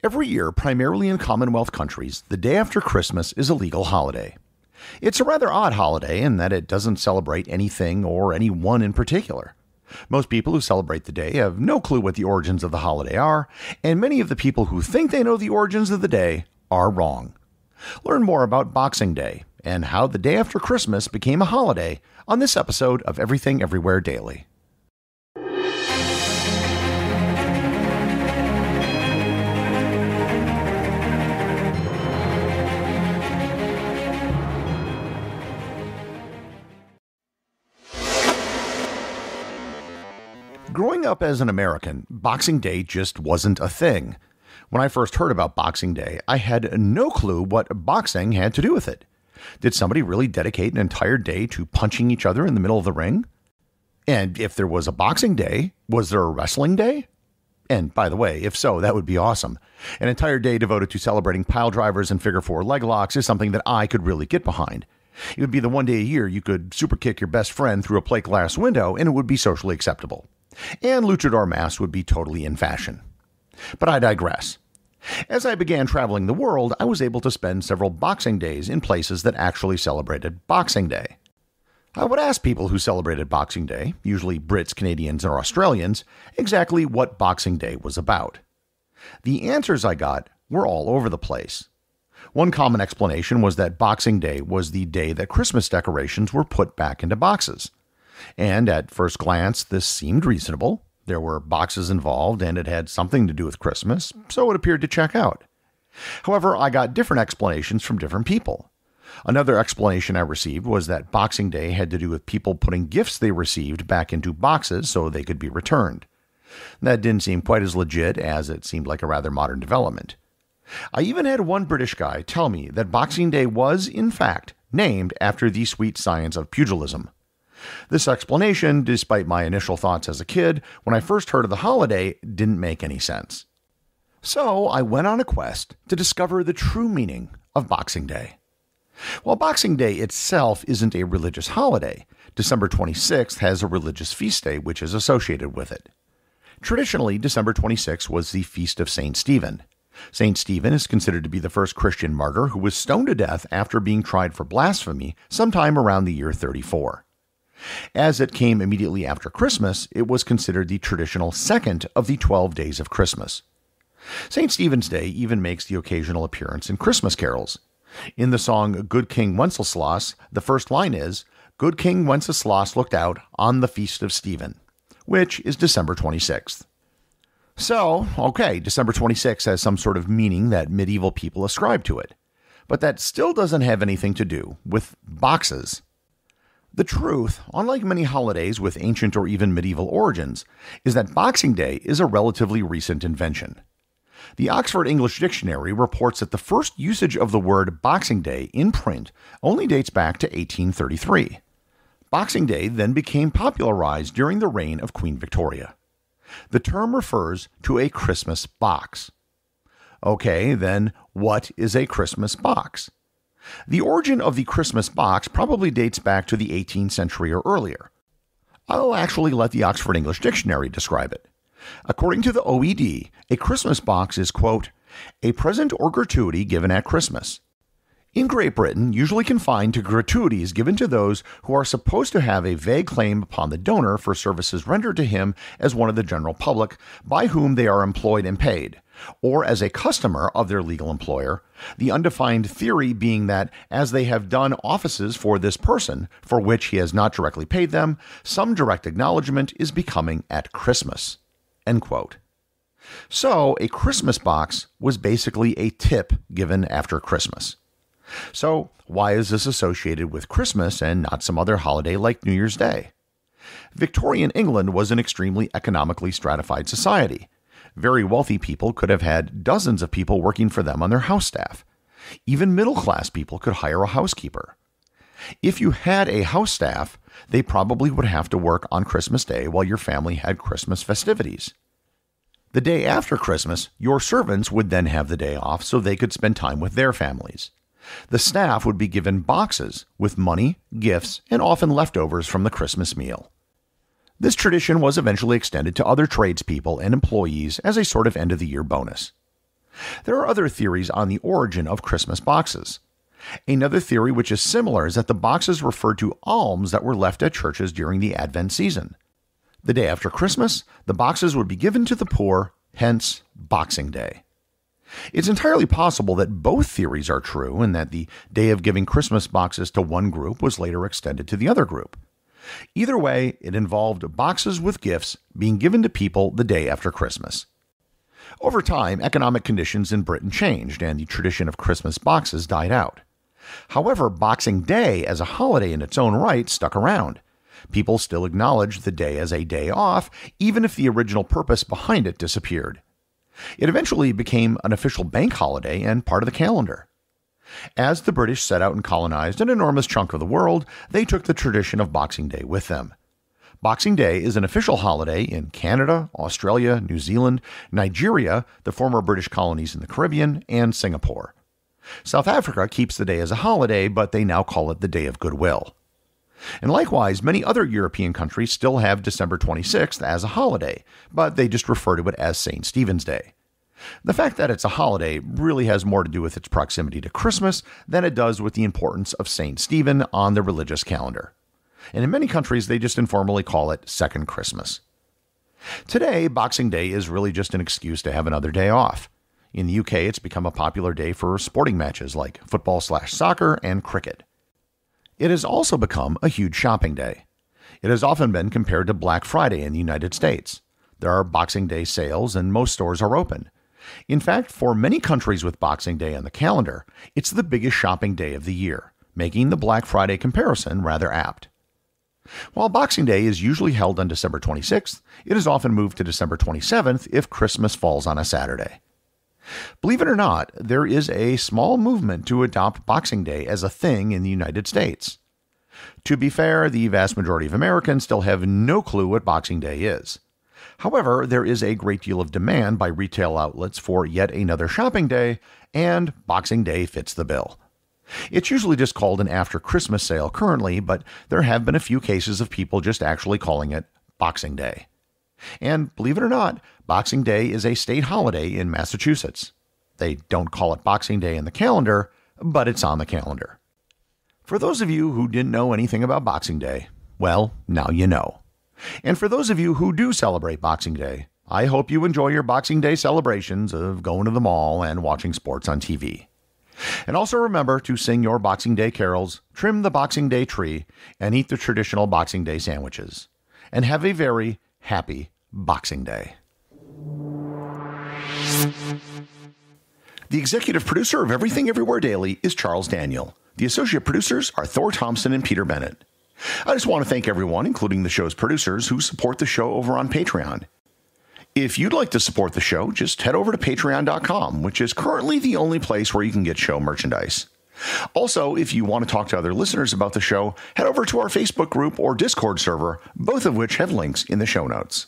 Every year, primarily in Commonwealth countries, the day after Christmas is a legal holiday. It's a rather odd holiday in that it doesn't celebrate anything or anyone in particular. Most people who celebrate the day have no clue what the origins of the holiday are, and many of the people who think they know the origins of the day are wrong. Learn more about Boxing Day and how the day after Christmas became a holiday on this episode of Everything Everywhere Daily. Growing up as an American, Boxing Day just wasn't a thing. When I first heard about Boxing Day, I had no clue what boxing had to do with it. Did somebody really dedicate an entire day to punching each other in the middle of the ring? And if there was a Boxing Day, was there a wrestling day? And by the way, if so, that would be awesome. An entire day devoted to celebrating pile drivers and figure four leg locks is something that I could really get behind. It would be the one day a year you could super kick your best friend through a plate glass window and it would be socially acceptable. And luchador masks would be totally in fashion. But I digress. As I began traveling the world, I was able to spend several Boxing Days in places that actually celebrated Boxing Day. I would ask people who celebrated Boxing Day, usually Brits, Canadians, or Australians, exactly what Boxing Day was about. The answers I got were all over the place. One common explanation was that Boxing Day was the day that Christmas decorations were put back into boxes. And at first glance, this seemed reasonable. There were boxes involved and it had something to do with Christmas, so it appeared to check out. However, I got different explanations from different people. Another explanation I received was that Boxing Day had to do with people putting gifts they received back into boxes so they could be returned. That didn't seem quite as legit as it seemed like a rather modern development. I even had one British guy tell me that Boxing Day was, in fact, named after the sweet science of pugilism. This explanation, despite my initial thoughts as a kid, when I first heard of the holiday, didn't make any sense. So I went on a quest to discover the true meaning of Boxing Day. While Boxing Day itself isn't a religious holiday, December 26th has a religious feast day which is associated with it. Traditionally, December 26th was the feast of St. Stephen. St. Stephen is considered to be the first Christian martyr who was stoned to death after being tried for blasphemy sometime around the year 34. As it came immediately after Christmas, it was considered the traditional second of the 12 days of Christmas. St. Stephen's Day even makes the occasional appearance in Christmas carols. In the song Good King Wenceslas, the first line is, "Good King Wenceslas looked out on the feast of Stephen," which is December 26th. So, okay, December 26th has some sort of meaning that medieval people ascribe to it. But that still doesn't have anything to do with boxes. The truth, unlike many holidays with ancient or even medieval origins, is that Boxing Day is a relatively recent invention. The Oxford English Dictionary reports that the first usage of the word Boxing Day in print only dates back to 1833. Boxing Day then became popularized during the reign of Queen Victoria. The term refers to a Christmas box. Okay, then what is a Christmas box? The origin of the Christmas box probably dates back to the 18th century or earlier. I'll actually let the Oxford English Dictionary describe it. According to the OED, a Christmas box is, quote, a present or gratuity given at Christmas. In Great Britain, usually confined to gratuities given to those who are supposed to have a vague claim upon the donor for services rendered to him as one of the general public by whom they are employed and paid, or as a customer of their legal employer, the undefined theory being that as they have done offices for this person, for which he has not directly paid them, some direct acknowledgement is becoming at Christmas. End quote. So, a Christmas box was basically a tip given after Christmas. So, why is this associated with Christmas and not some other holiday like New Year's Day? Victorian England was an extremely economically stratified society. Very wealthy people could have had dozens of people working for them on their house staff. Even middle-class people could hire a housekeeper. If you had a house staff, they probably would have to work on Christmas Day while your family had Christmas festivities. The day after Christmas, your servants would then have the day off so they could spend time with their families. The staff would be given boxes with money, gifts, and often leftovers from the Christmas meal. This tradition was eventually extended to other tradespeople and employees as a sort of end-of-the-year bonus. There are other theories on the origin of Christmas boxes. Another theory which is similar is that the boxes referred to alms that were left at churches during the Advent season. The day after Christmas, the boxes would be given to the poor, hence Boxing Day. It's entirely possible that both theories are true and that the day of giving Christmas boxes to one group was later extended to the other group. Either way, it involved boxes with gifts being given to people the day after Christmas. Over time, economic conditions in Britain changed and the tradition of Christmas boxes died out. However, Boxing Day as a holiday in its own right stuck around. People still acknowledged the day as a day off, even if the original purpose behind it disappeared. It eventually became an official bank holiday and part of the calendar. As the British set out and colonized an enormous chunk of the world, they took the tradition of Boxing Day with them. Boxing Day is an official holiday in Canada, Australia, New Zealand, Nigeria, the former British colonies in the Caribbean, and Singapore. South Africa keeps the day as a holiday, but they now call it the Day of Goodwill. And likewise, many other European countries still have December 26th as a holiday, but they just refer to it as St. Stephen's Day. The fact that it's a holiday really has more to do with its proximity to Christmas than it does with the importance of St. Stephen on the religious calendar. And in many countries, they just informally call it Second Christmas. Today, Boxing Day is really just an excuse to have another day off. In the UK, it's become a popular day for sporting matches like football/soccer and cricket. It has also become a huge shopping day. It has often been compared to Black Friday in the United States. There are Boxing Day sales and most stores are open. In fact, for many countries with Boxing Day on the calendar, it's the biggest shopping day of the year, making the Black Friday comparison rather apt. While Boxing Day is usually held on December 26th, it is often moved to December 27th if Christmas falls on a Saturday. Believe it or not, there is a small movement to adopt Boxing Day as a thing in the United States. To be fair, the vast majority of Americans still have no clue what Boxing Day is. However, there is a great deal of demand by retail outlets for yet another shopping day, and Boxing Day fits the bill. It's usually just called an after-Christmas sale currently, but there have been a few cases of people just actually calling it Boxing Day. And believe it or not, Boxing Day is a state holiday in Massachusetts. They don't call it Boxing Day in the calendar, but it's on the calendar. For those of you who didn't know anything about Boxing Day, well, now you know. And for those of you who do celebrate Boxing Day, I hope you enjoy your Boxing Day celebrations of going to the mall and watching sports on TV. And also remember to sing your Boxing Day carols, trim the Boxing Day tree, and eat the traditional Boxing Day sandwiches. And have a very happy Boxing Day. The executive producer of Everything Everywhere Daily is Charles Daniel. The associate producers are Thor, Thomsen, and Peter Bennett. I just want to thank everyone, including the show's producers, who support the show over on Patreon. If you'd like to support the show, just head over to patreon.com, which is currently the only place where you can get show merchandise. Also, if you want to talk to other listeners about the show, head over to our Facebook group or Discord server, both of which have links in the show notes.